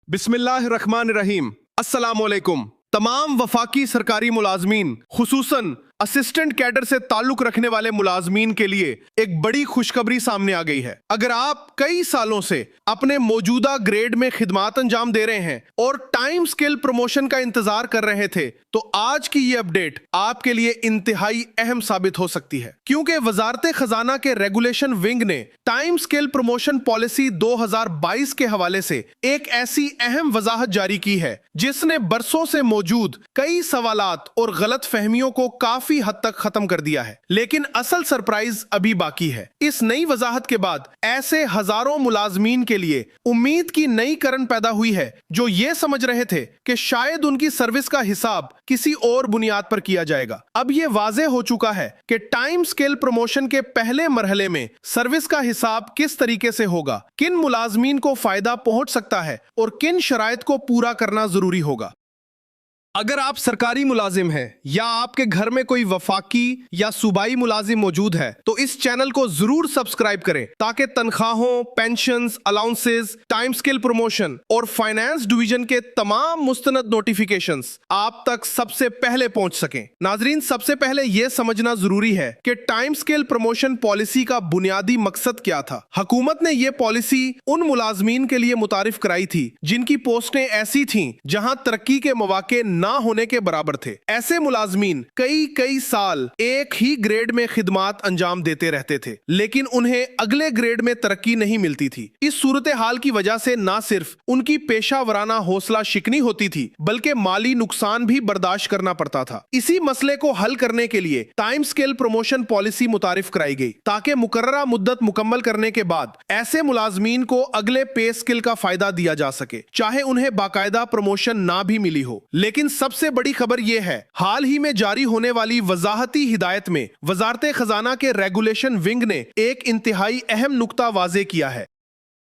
बिस्मिल्लाहिर्रहमानिर्रहीम। अस्सलामुअलैकुम। तमाम वफाकी सरकारी मुलाजमीन, खुसूसन असिस्टेंट कैडर से ताल्लुक रखने वाले मुलाजमीन के लिए एक बड़ी खुशखबरी सामने आ गई है। अगर आप कई सालों से अपने मौजूदा ग्रेड में खिदमात अंजाम दे रहे हैं और टाइम स्किल प्रमोशन का इंतजार कर रहे थे, तो आज की ये अपडेट आपके लिए इंतहाई अहम साबित हो सकती है, क्योंकि वजारत खजाना के रेगुलेशन विंग ने टाइम स्किल प्रमोशन पॉलिसी 2022 के हवाले से एक ऐसी अहम वजाहत जारी की है जिसने बरसों से मौजूद कई सवालात और गलत फहमियों को काफी हद तक खत्म कर दिया है। लेकिन असल सरप्राइज अभी बाकी है। इस नई वजाहत के बाद ऐसे हजारों मुलाजमीन के लिए उम्मीद की नई करन पैदा हुई है जो ये समझ रहे थे कि शायद उनकी सर्विस का हिसाब किसी और बुनियाद पर किया जाएगा। अब ये वाज़ेह हो चुका है कि टाइम स्किल प्रमोशन के पहले मरहले में सर्विस का हिसाब किस तरीके से होगा, किन मुलाजमीन को फायदा पहुंच सकता है और किन शराइत को पूरा करना जरूरी होगा। अगर आप सरकारी मुलाजिम हैं या आपके घर में कोई वफाकी या सूबाई मुलाजिम मौजूद है, तो इस चैनल को जरूर सब्सक्राइब करें ताकि तनख्वाहों, pensions, allowances, time skill promotion और फाइनेंस डिवीजन के तमाम मुस्तनद नोटिफिकेशंस आप तक सबसे पहले पहुंच सकें। नाजरीन, सबसे पहले यह समझना जरूरी है कि टाइम स्किल प्रमोशन पॉलिसी का बुनियादी मकसद क्या था। हुकूमत ने यह पॉलिसी उन मुलाजमीन के लिए मुतारिफ कराई थी जिनकी पोस्टें ऐसी थीं जहां तरक्की के मौके ना होने के बराबर थे। ऐसे मुलाजमीन कई साल एक ही ग्रेड में खिदमात अंजाम देते रहते थे, लेकिन उन्हें अगले ग्रेड में तरक्की नहीं मिलती थी। इस सूरत हाल की वजह से ना सिर्फ उनकी पेशा वराना हौसला शिकनी होती थी, बल्कि माली नुकसान भी बर्दाश्त करना पड़ता था। इसी मसले को हल करने के लिए टाइम स्किल प्रमोशन पॉलिसी मुतारिफ कराई गई ताकि मुकर्ररा मुद्दत मुकम्मल करने के बाद ऐसे मुलाजमीन को अगले पे स्किल का फायदा दिया जा सके, चाहे उन्हें बाकायदा प्रमोशन ना भी मिली हो। लेकिन सबसे बड़ी खबर यह है, हाल ही में जारी होने वाली वजाहती हिदायत में वजारत खजाना के रेगुलेशन विंग ने एक इंतहाई अहम नुक्ता वाजे किया है।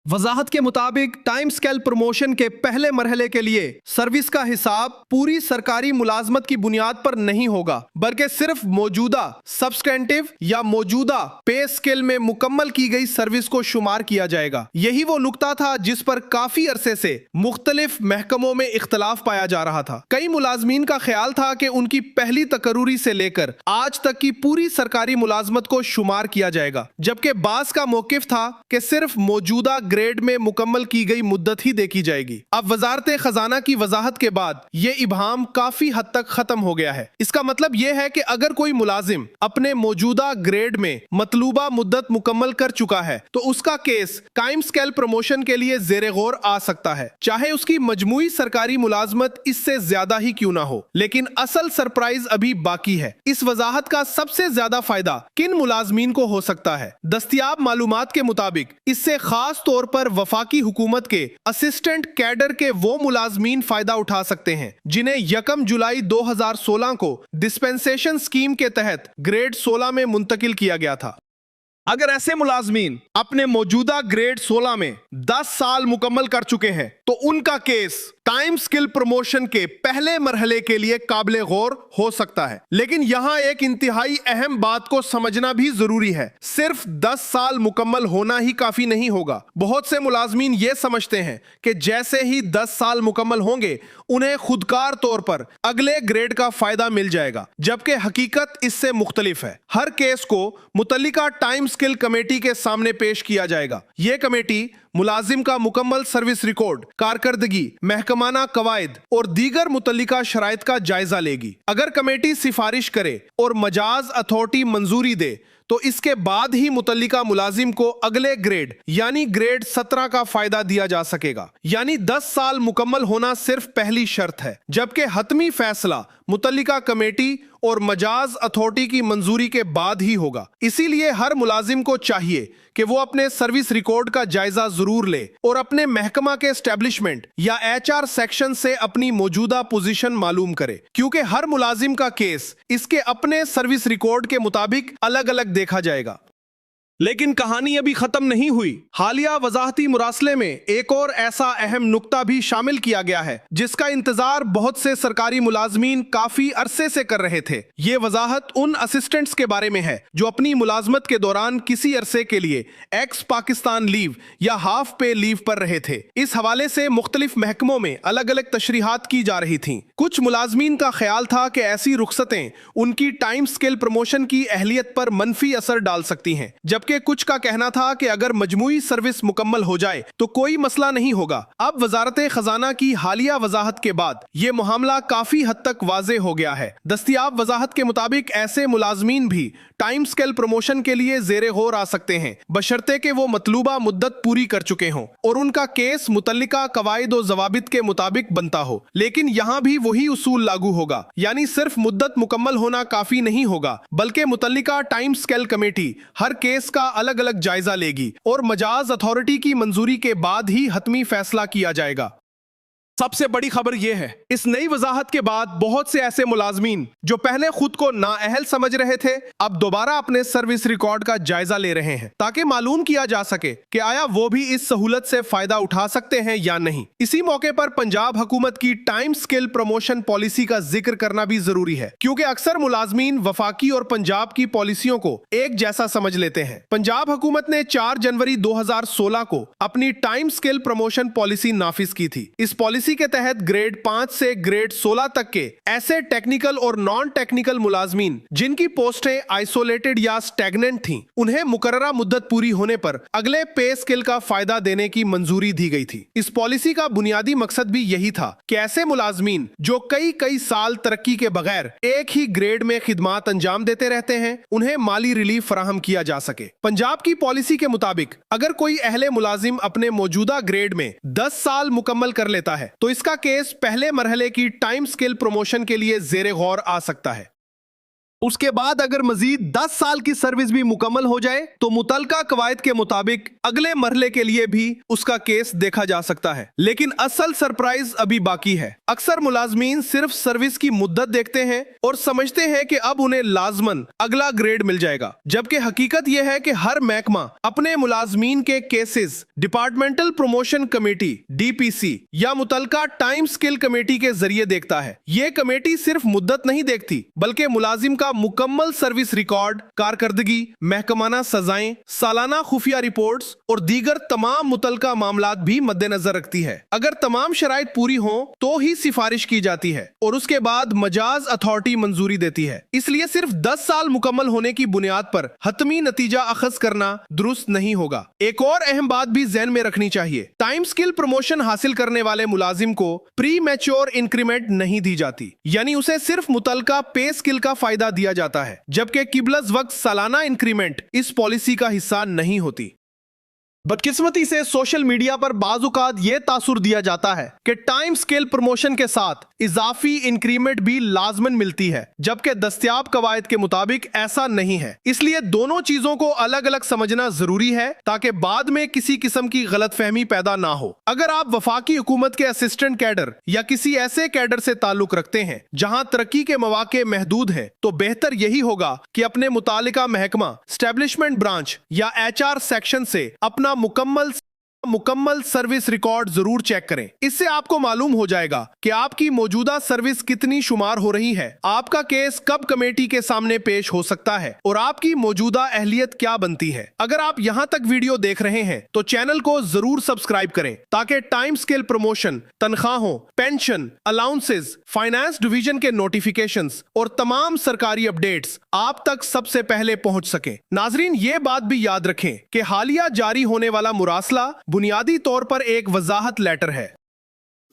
वजाहत के मुताबिक टाइम स्केल प्रमोशन के पहले मरहले के लिए सर्विस का हिसाब पूरी सरकारी मुलाजमत की बुनियाद पर नहीं होगा, बल्कि सिर्फ मौजूदा सब्सटेंटिव या मौजूदा पे स्केल में मुकम्मल की गई सर्विस को शुमार किया जाएगा। यही वो नुक्ता था जिस पर काफी अरसे से मुख्तलिफ महकमों में इख्तलाफ पाया जा रहा था। कई मुलाजमीन का ख्याल था कि उनकी पहली तकरूरी से लेकर आज तक की पूरी सरकारी मुलाजमत को शुमार किया जाएगा, जबकि बास का मौकिफ था कि सिर्फ मौजूदा ग्रेड में मुकम्मल की गई मुद्दत ही देखी जाएगी। अब वजारत खजाना की वजाहत के बाद ये इबहाम काफी हद तक खत्म हो गया है। इसका मतलब यह है कि अगर कोई मुलाजिम अपने मौजूदा ग्रेड में मतलूबा मुद्दत मुकम्मल कर चुका है, तो उसका केस टाइम स्केल प्रमोशन के लिए ज़ेरे गौर आ सकता है, चाहे उसकी मजमूई सरकारी मुलाजमत इससे ज्यादा ही क्यों ना हो। लेकिन असल सरप्राइज अभी बाकी है। इस वजाहत का सबसे ज्यादा फायदा किन मुलाजमीन को हो सकता है? दस्तयाब मालूमात के मुताबिक इससे खास तौर पर वफाकी हुकूमत के असिस्टेंट कैडर के वो मुलाजमीन फायदा उठा सकते हैं जिन्हें 1 जुलाई 2016 को डिस्पेंसेशन स्कीम के तहत ग्रेड 16 में मुंतकिल किया गया था। अगर ऐसे मुलाजमीन अपने मौजूदा ग्रेड 16 में 10 साल मुकम्मल कर चुके हैं, तो उनका केस टाइम स्किल प्रमोशन के पहले मरहले के लिए काबिले गौर हो सकता है। लेकिन यहां एक इंतहाई अहम बात को समझना भी जरूरी है। सिर्फ 10 साल मुकम्मल होना ही काफी नहीं होगा। बहुत से मुलाजमीन ये समझते हैं कि जैसे ही 10 साल मुकम्मल होंगे उन्हें खुदकार तौर पर अगले ग्रेड का फायदा मिल जाएगा, जबकि हकीकत इससे मुख्तलिफ है। हर केस को मुतल्लिका टाइम स्किल कमेटी के सामने पेश किया जाएगा। यह कमेटी मुलाजिम का मुकम्मल सर्विस रिकॉर्ड, कारकर्दगी, महकमाना कवायद और दीगर मुतल्लिका शराइत का जायजा लेगी। अगर कमेटी सिफारिश करे और मजाज अथॉरिटी मंजूरी दे, तो इसके बाद ही मुतल्लिका मुलाजिम को अगले ग्रेड यानी ग्रेड 17 का फायदा दिया जा सकेगा। यानी 10 साल मुकम्मल होना सिर्फ पहली शर्त है, जबकि हतमी फैसला मुतल्लिका कमेटी और मजाज अथॉरिटी की मंजूरी के बाद ही होगा। इसीलिए हर मुलाजिम को चाहिए कि वो अपने सर्विस रिकॉर्ड का जायजा जरूर ले और अपने महकमा के एस्टेब्लिशमेंट या HR सेक्शन से अपनी मौजूदा पोजीशन मालूम करे, क्योंकि हर मुलाजिम का केस इसके अपने सर्विस रिकॉर्ड के मुताबिक अलग अलग देखा जाएगा। लेकिन कहानी अभी खत्म नहीं हुई। हालिया वजाहती मुरासले में एक और ऐसा अहम नुक्ता भी शामिल किया गया है जिसका इंतजार बहुत से सरकारी मुलाजमीन काफी अरसे से कर रहे थे। ये वजाहत उन असिस्टेंट्स के बारे में है जो अपनी मुलाजमत के दौरान किसी अरसे के लिए एक्स पाकिस्तान लीव या हाफ पे लीव पर रहे थे। इस हवाले से मुख्तलिफ महकमों में अलग अलग तशरीहात की जा रही थी। कुछ मुलाजमीन का ख्याल था कि ऐसी रुखसतें उनकी टाइम स्केल प्रमोशन की अहलियत पर मनफी असर डाल सकती हैं, जबकि कुछ का कहना था कि अगर मजमूई सर्विस मुकम्मल हो जाए तो कोई मसला नहीं होगा। अब वजारत खजाना की हालिया वजाहत के बाद ये मामला काफी हद तक वाजे हो गया है। दस्तयाब वजाहत के मुताबिक ऐसे मुलाजमीन भी टाइम स्केल प्रमोशन के लिए ज़ेरे गौर आ सकते हैं, बशर्ते कि वो मतलूबा मुद्दत पूरी कर चुके हों और उनका केस मुतल्लिका कवायद और जवाबित के मुताबिक बनता हो। लेकिन यहाँ भी वही उसूल लागू होगा, यानी सिर्फ मुद्दत मुकम्मल होना काफी नहीं होगा, बल्कि मुतल्लिका टाइम स्केल कमेटी हर केस का अलग अलग जायजा लेगी और मजाज अथॉरिटी की मंजूरी के बाद ही हतमी फैसला किया जाएगा। सबसे बड़ी खबर यह है, इस नई वजाहत के बाद बहुत से ऐसे मुलाजमीन जो पहले खुद को नाअहल समझ रहे थे, अब दोबारा अपने सर्विस रिकॉर्ड का जायजा ले रहे हैं ताकि मालूम किया जा सके कि आया वो भी इस सहूलत से फायदा उठा सकते हैं या नहीं। इसी मौके पर पंजाब हुकूमत की टाइम स्केल प्रमोशन पॉलिसी का जिक्र करना भी जरूरी है, क्योंकि अक्सर मुलाजमीन वफाकी और पंजाब की पॉलिसियों को एक जैसा समझ लेते हैं। पंजाब हुकूमत ने 4 जनवरी 2016 को अपनी टाइम स्केल प्रमोशन पॉलिसी नाफिज की थी। इस पॉलिसी के तहत ग्रेड 5 से ग्रेड 16 तक के ऐसे टेक्निकल और नॉन टेक्निकल मुलाजमीन जिनकी पोस्टें आइसोलेटेड या स्टैग्नेंट थीं, उन्हें मुकर्ररा मुद्दत पूरी होने पर अगले पे स्केल का फायदा देने की मंजूरी दी गई थी। इस पॉलिसी का बुनियादी मकसद भी यही था कि ऐसे मुलाजमीन जो कई साल तरक्की के बगैर एक ही ग्रेड में खिदमात अंजाम देते रहते हैं, उन्हें माली रिलीफ फराहम किया जा सके। पंजाब की पॉलिसी के मुताबिक अगर कोई अहले मुलाजिम अपने मौजूदा ग्रेड में 10 साल मुकम्मल कर लेता है तो इसका केस पहले मरहले की टाइम स्केल प्रमोशन के लिए ज़ेरे गौर आ सकता है। उसके बाद अगर मजीद 10 साल की सर्विस भी मुकम्मल हो जाए तो मुतलका कवायद के मुताबिक अगले मरहले के लिए भी उसका केस देखा जा सकता है। लेकिन असल सरप्राइज अभी बाकी है। अक्सर मुलाजमीन सिर्फ सर्विस की मुद्दत देखते हैं और समझते हैं कि अब उन्हें लाजमन अगला ग्रेड मिल जाएगा, जबकि हकीकत यह है कि हर महकमा अपने मुलाजमीन के cases departmental promotion committee DPC या मुतलका टाइम स्केल कमेटी के जरिए देखता है। ये कमेटी सिर्फ मुद्दत नहीं देखती, बल्कि मुलाजिम का मुकम्मल सर्विस रिकॉर्ड, कारकर्दगी, महकमाना सजाएं, सालाना खुफिया रिपोर्ट्स और दीगर तमाम मुतलका मामलात भी मद्देनजर रखती है। अगर तमाम शराइत पूरी हों तो ही सिफारिश की जाती है और उसके बाद मजाज अथॉरिटी मंजूरी देती है। इसलिए सिर्फ 10 साल मुकम्मल होने की बुनियाद पर हतमी नतीजा अखज करना दुरुस्त नहीं होगा। एक और अहम बात भी ज़हन में रखनी चाहिए, टाइम स्किल प्रमोशन हासिल करने वाले मुलाजिम को प्री मैच्योर इंक्रीमेंट नहीं दी जाती, यानी उसे सिर्फ मुतलका पे स्किल का फायदा दिया जाता है, जबकि किबलस वक्त सालाना इंक्रीमेंट इस पॉलिसी का हिस्सा नहीं होती। बदकिस्मती से सोशल मीडिया पर बाज़-औक़ात यह तासुर दिया जाता है कि टाइम स्केल प्रमोशन के साथ इजाफी इंक्रीमेंट भी लाजमन मिलती है, जबकि दस्तयाब कवायद के मुताबिक ऐसा नहीं है। इसलिए दोनों चीजों को अलग अलग समझना जरूरी है ताकि बाद में किसी किस्म की गलतफहमी पैदा ना हो। अगर आप वफाकी हुकूमत के असिस्टेंट कैडर या किसी ऐसे कैडर से ताल्लुक रखते हैं जहां तरक्की के मौके महदूद है, तो बेहतर यही होगा कि अपने मुतालिका महकमा, स्टैब्लिशमेंट ब्रांच या HR सेक्शन से अपना मुकम्मल सर्विस रिकॉर्ड जरूर चेक करें। इससे आपको मालूम हो जाएगा कि आपकी मौजूदा सर्विस कितनी शुमार हो रही है, आपका केस कब कमेटी के सामने पेश हो सकता है और आपकी मौजूदा अहलियत क्या बनती है। अगर आप यहां तक वीडियो देख रहे हैं तो चैनल को जरूर सब्सक्राइब करें ताकि टाइम स्केल प्रमोशन, तनख्वाहों, पेंशन, अलाउंसेस, फाइनेंस डिवीजन के नोटिफिकेशंस और तमाम सरकारी अपडेट्स आप तक सबसे पहले पहुंच सके। नाजरीन, ये बात भी याद रखें कि हालिया जारी होने वाला मुरासला बुनियादी तौर पर एक वजाहत लेटर है।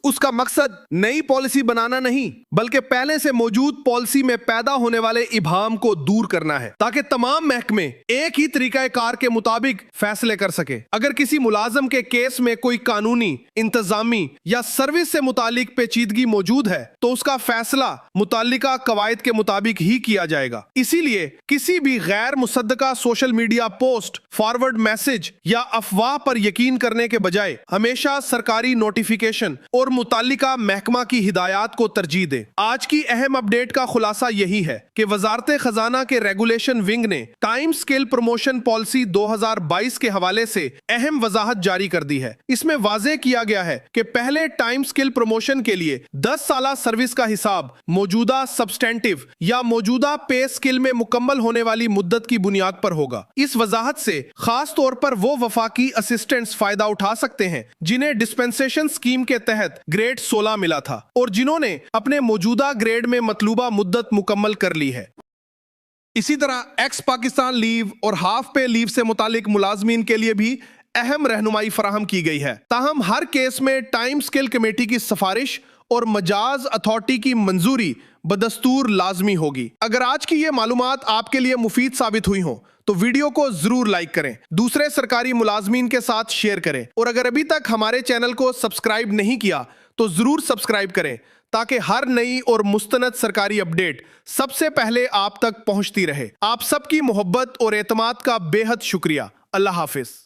उसका मकसद नई पॉलिसी बनाना नहीं, बल्कि पहले से मौजूद पॉलिसी में पैदा होने वाले इबाहम को दूर करना है ताकि तमाम महकमे एक ही तरीकाकार के मुताबिक फैसले कर सके। अगर किसी मुलाजम के केस में कोई कानूनी, इंतजामी या सर्विस से मुतालिक पेचीदगी मौजूद है तो उसका फैसला मुतालिका कवायद के मुताबिक ही किया जाएगा। इसीलिए किसी भी गैर मुसद्दका social media post, forward message या अफवाह पर यकीन करने के बजाय हमेशा सरकारी नोटिफिकेशन और मुताल्लिका महकमा की हिदायत को तरजीह दें। आज की अहम अपडेट का खुलासा यही है कि वजारत खजाना के रेगुलेशन विंग ने टाइम स्किल प्रमोशन पॉलिसी 2022 के हवाले से अहम वजाहत जारी कर दी है। इसमें वाज़ेह किया गया है कि पहले टाइम स्किल प्रमोशन के लिए 10 साला सर्विस का हिसाब मौजूदा सब्सटेंटिव या मौजूदा पे स्किल में मुकम्मल होने वाली मुद्दत की बुनियाद पर होगा। इस वजाहत से खास तौर पर वो वफाकी असिस्टेंट्स फायदा उठा सकते हैं जिन्हें डिस्पेंसेशन स्कीम के तहत ग्रेड 16 मिला था और जिन्होंने अपने मौजूदा ग्रेड में मतलूबा मुद्दत मुकम्मल कर ली है। इसी तरह एक्स पाकिस्तान लीव और हाफ पे लीव से मुतालिक मुलाजमीन के लिए भी अहम रहनुमाई फराहम की गई है। ताहम हर केस में टाइम स्किल कमेटी की सिफारिश और मजाज अथॉरिटी की मंजूरी बदस्तूर लाजमी होगी। अगर आज की ये मालूमात आपके लिए मुफीद साबित हुई हो तो वीडियो को जरूर लाइक करें, दूसरे सरकारी मुलाजमीन के साथ शेयर करें और अगर अभी तक हमारे चैनल को सब्सक्राइब नहीं किया तो जरूर सब्सक्राइब करें ताकि हर नई और मुस्तनद सरकारी अपडेट सबसे पहले आप तक पहुंचती रहे। आप सबकी मोहब्बत और एतमाद का बेहद शुक्रिया। अल्लाह हाफिज।